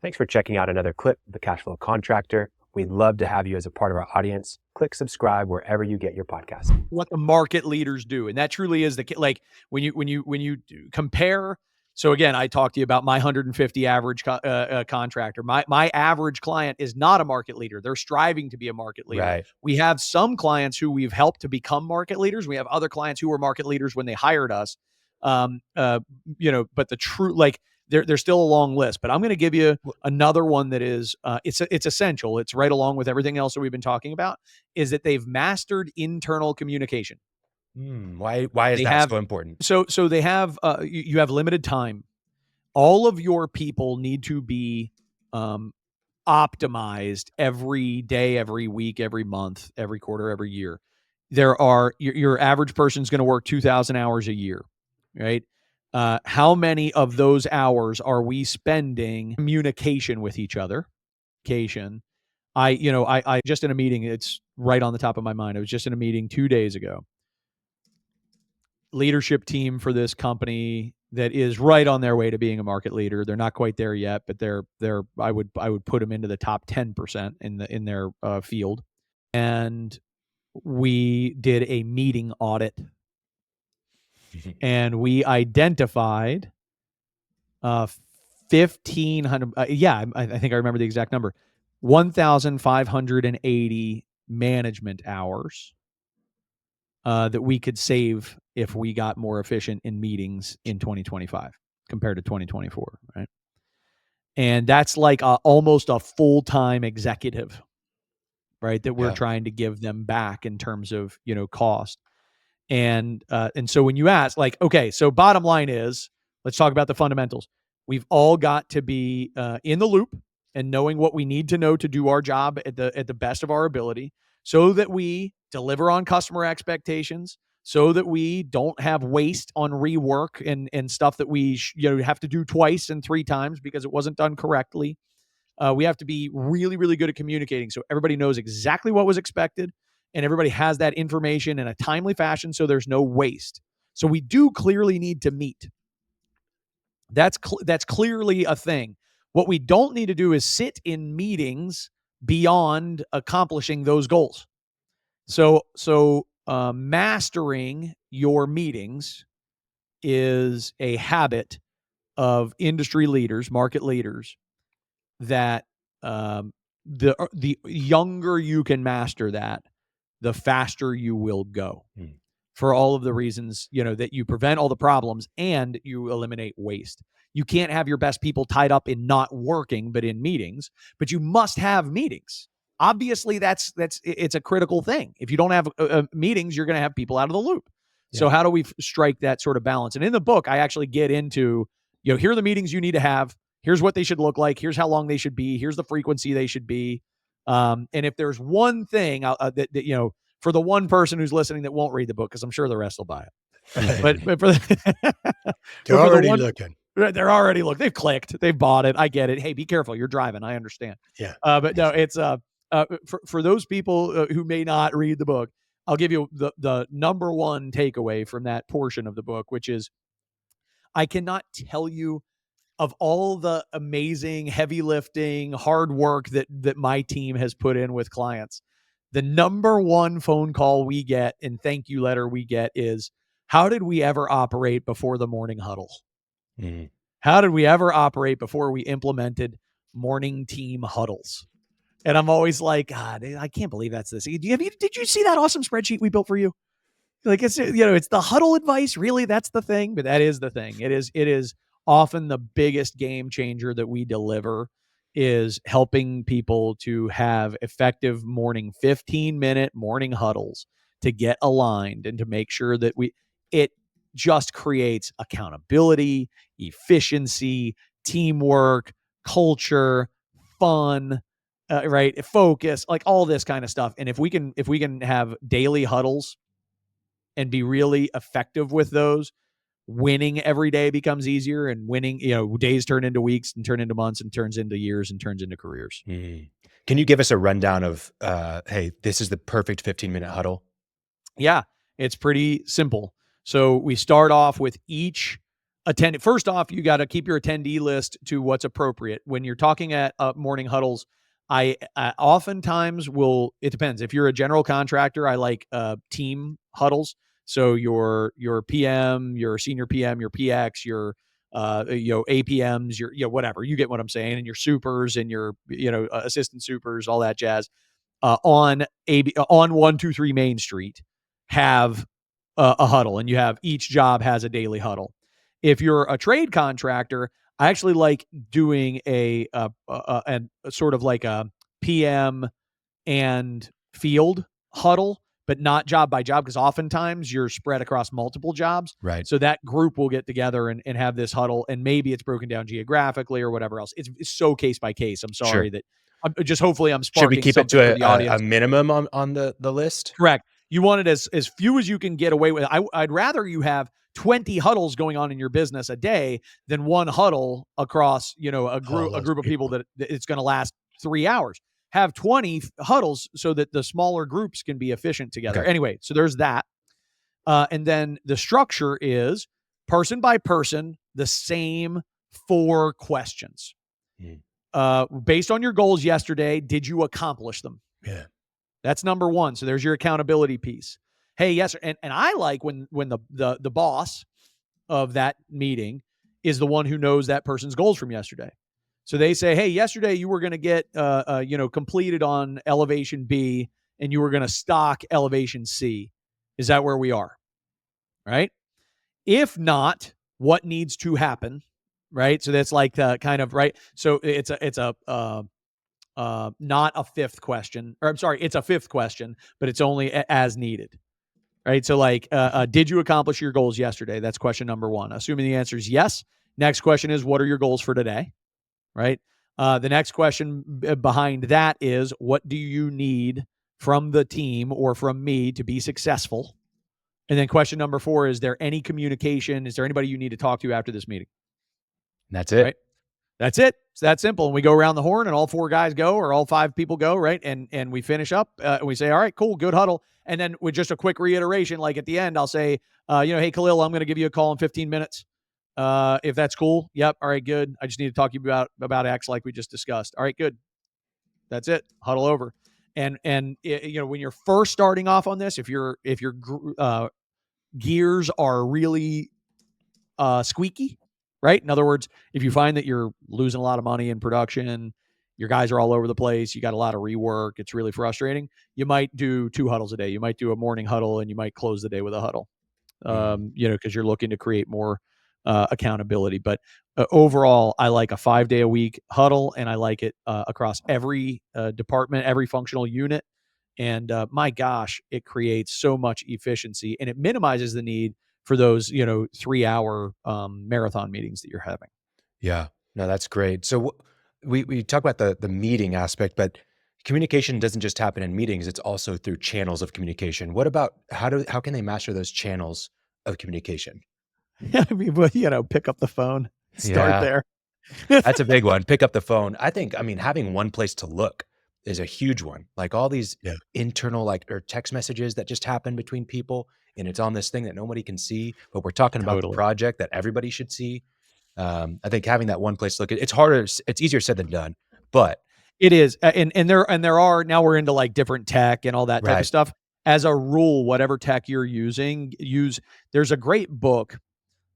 Thanks for checking out another clip of the Cashflow Contractor. We'd love to have you as a part of our audience. Click subscribe wherever you get your podcasts. What the market leaders do, and that truly is like when you compare. So again, I talked to you about my 150 average contractor. My average client is not a market leader. They're striving to be a market leader. Right. We have some clients who we've helped to become market leaders. We have other clients who were market leaders when they hired us. But the true, like, there's still a long list, but I'm going to give you another one that is it's essential. It's right along with everything else that we've been talking about, is that they've mastered internal communication. Why is that so important? So they have you have limited time. All of your people need to be optimized every day, every week, every month, every quarter, every year. Your average person's going to work 2,000 hours a year, right? How many of those hours are we spending communication with each other? I just in a meeting, it's right on the top of my mind. I was just in a meeting 2 days ago. Leadership team for this company that is right on their way to being a market leader. They're not quite there yet, but I would put them into the top 10% in their field. And we did a meeting audit. And we identified 1,500. I think I remember the exact number. 1,580 management hours that we could save if we got more efficient in meetings in 2025 compared to 2024, right? And that's like almost a full-time executive, right? That we're trying to give them back in terms of cost. And so when you ask, like, okay, so bottom line is, let's talk about the fundamentals. We've all got to be in the loop and knowing what we need to know to do our job at the best of our ability, so that we deliver on customer expectations, so that we don't have waste on rework and stuff that we have to do twice and 3 times because it wasn't done correctly. We have to be really, really good at communicating so everybody knows exactly what was expected and everybody has that information in a timely fashion so there's no waste. So we do clearly need to meet. That's clearly a thing. What we don't need to do is sit in meetings beyond accomplishing those goals. So mastering your meetings is a habit of industry leaders, market leaders, that the younger you can master that, the faster you will go, for all of the reasons, that you prevent all the problems and you eliminate waste. You can't have your best people tied up in not working, but in meetings, but you must have meetings. Obviously it's a critical thing. If you don't have meetings, you're going to have people out of the loop. Yeah. So how do we strike that sort of balance? And in the book, I actually get into, here are the meetings you need to have. Here's what they should look like. Here's how long they should be. Here's the frequency they should be. And if there's one thing that for the one person who's listening that won't read the book, because I'm sure the rest will buy it. but for they're already looking. They're already looking. They've clicked. They've bought it. I get it. Hey, be careful. You're driving. I understand. Yeah. But no, it's for those people who may not read the book, I'll give you the number one takeaway from that portion of the book, which is, I cannot tell you of all the amazing heavy lifting, hard work that my team has put in with clients. The number one phone call we get and thank you letter we get is, how did we ever operate before the morning huddle? Mm-hmm. How did we ever operate before we implemented morning team huddles? And I'm always like, God, I can't believe that's this. Did you see that awesome spreadsheet we built for you? Like, it's the huddle advice. Really, that's the thing. But that is the thing. It is often the biggest game changer that we deliver, is helping people to have effective 15-minute morning huddles to get aligned and to make sure that it just creates accountability, efficiency, teamwork, culture, fun, right? Focus, like all this kind of stuff. And if we can have daily huddles and be really effective with those, winning every day becomes easier, and winning, days turn into weeks and turn into months and turns into years and turns into careers. Can you give us a rundown of, hey, this is the perfect 15-minute huddle? Yeah, it's pretty simple. So we start off with each attend. First off, you got to keep your attendee list to what's appropriate. When you're talking at morning huddles, I oftentimes will, it depends. If you're a general contractor, I like team huddles. So your PM, your senior PM, your PX, your APMs, your whatever, you get what I'm saying, and your supers and your assistant supers, all that jazz. On 123 Main Street have a huddle, and you have each job has a daily huddle. If you're a trade contractor, I actually like doing a sort of like a PM and field huddle, but not job by job, because oftentimes you're spread across multiple jobs. Right. So that group will get together and have this huddle, and maybe it's broken down geographically or whatever else. It's so case by case. I'm sorry that I'm just, hopefully I'm sparking. Should we keep it to a minimum on the list? Correct. You want it as few as you can get away with. I'd rather you have 20 huddles going on in your business a day than one huddle across, a group of people that it's going to last 3 hours. Have 20 huddles so that the smaller groups can be efficient together. Okay. Anyway, so there's that. And then the structure is person by person, the same 4 questions. Based on your goals yesterday, did you accomplish them? Yeah. That's number 1. So there's your accountability piece. Hey, yes. And I like when the boss of that meeting is the one who knows that person's goals from yesterday. So they say, hey, yesterday you were going to get, completed on elevation B, and you were going to stock elevation C. Is that where we are? Right? If not, what needs to happen? Right? So that's like kind of, right? So it's not a 5th question, or I'm sorry, it's a 5th question, but it's only as needed. Right? So like, did you accomplish your goals yesterday? That's question number 1. Assuming the answer is yes. Next question is, what are your goals for today? Right? The next question behind that is, what do you need from the team or from me to be successful? And then question number 4, is there any communication? Is there anybody you need to talk to after this meeting? That's it. Right? That's it. It's that simple. And we go around the horn, and all 4 guys go, or all 5 people go, right? And we finish up. And we say, all right, cool, good huddle. And then with just a quick reiteration, like at the end, I'll say, hey, Khalil, I'm going to give you a call in 15 minutes. If that's cool. Yep. All right, good. I just need to talk to you about X, like we just discussed. All right, good. That's it. Huddle over. And when you're first starting off on this, if your gears are really squeaky, right? In other words, if you find that you're losing a lot of money in production, your guys are all over the place, you got a lot of rework, it's really frustrating, you might do 2 huddles a day. You might do a morning huddle, and you might close the day with a huddle, because you're looking to create more accountability. But overall, I like a 5-day-a-week huddle, and I like it across every department, every functional unit. And my gosh, it creates so much efficiency, and it minimizes the need for those 3-hour marathon meetings that you're having. Yeah, no, that's great. So we talk about the meeting aspect, but communication doesn't just happen in meetings; it's also through channels of communication. What about how can they master those channels of communication? I mean, pick up the phone, start there. That's a big one. Pick up the phone. I think, having one place to look is a huge one. Like all these internal, or text messages that just happen between people, and it's on this thing that nobody can see, but we're talking about the project that everybody should see. I think having that one place to look, it's harder. It's easier said than done, but it is. And there are, now we're into like different tech and all that type of stuff. As a rule, whatever tech you're using, there's a great book.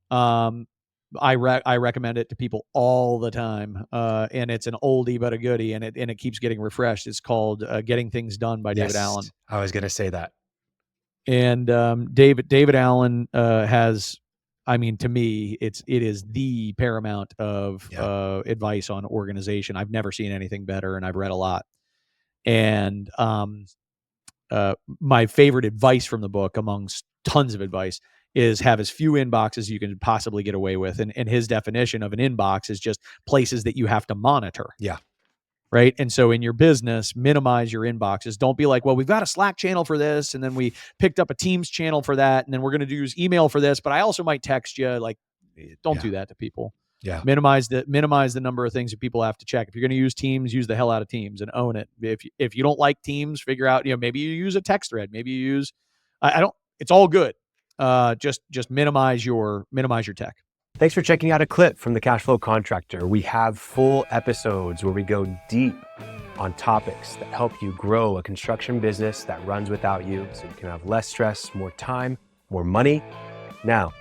I recommend it to people all the time. And it's an oldie but a goodie, and it keeps getting refreshed. It's called Getting Things Done by David Allen. I was going to say that. And David Allen has, to me, it is the paramount of advice on organization. I've never seen anything better, and I've read a lot. And my favorite advice from the book, amongst tons of advice, is have as few inboxes as you can possibly get away with. And his definition of an inbox is just places that you have to monitor. Yeah. Right. And so in your business, minimize your inboxes. Don't be like, well, we've got a Slack channel for this, and then we picked up a Teams channel for that, and then we're going to use email for this, but I also might text you. Like, don't do that to people. Yeah. Minimize the number of things that people have to check. If you're going to use Teams, use the hell out of Teams and own it. If you don't like Teams, figure out, maybe you use a text thread. Maybe you use, it's all good. Just minimize your tech. Thanks for checking out a clip from the Cashflow Contractor. We have full episodes where we go deep on topics that help you grow a construction business that runs without you so you can have less stress, more time, more money. Now,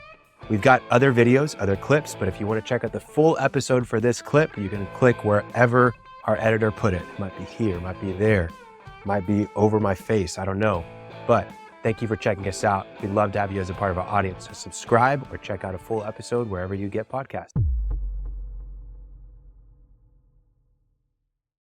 we've got other videos, other clips, but if you want to check out the full episode for this clip, you can click wherever our editor put it. It might be here, it might be there, it might be over my face, I don't know. But thank you for checking us out. We'd love to have you as a part of our audience. So subscribe or check out a full episode wherever you get podcasts.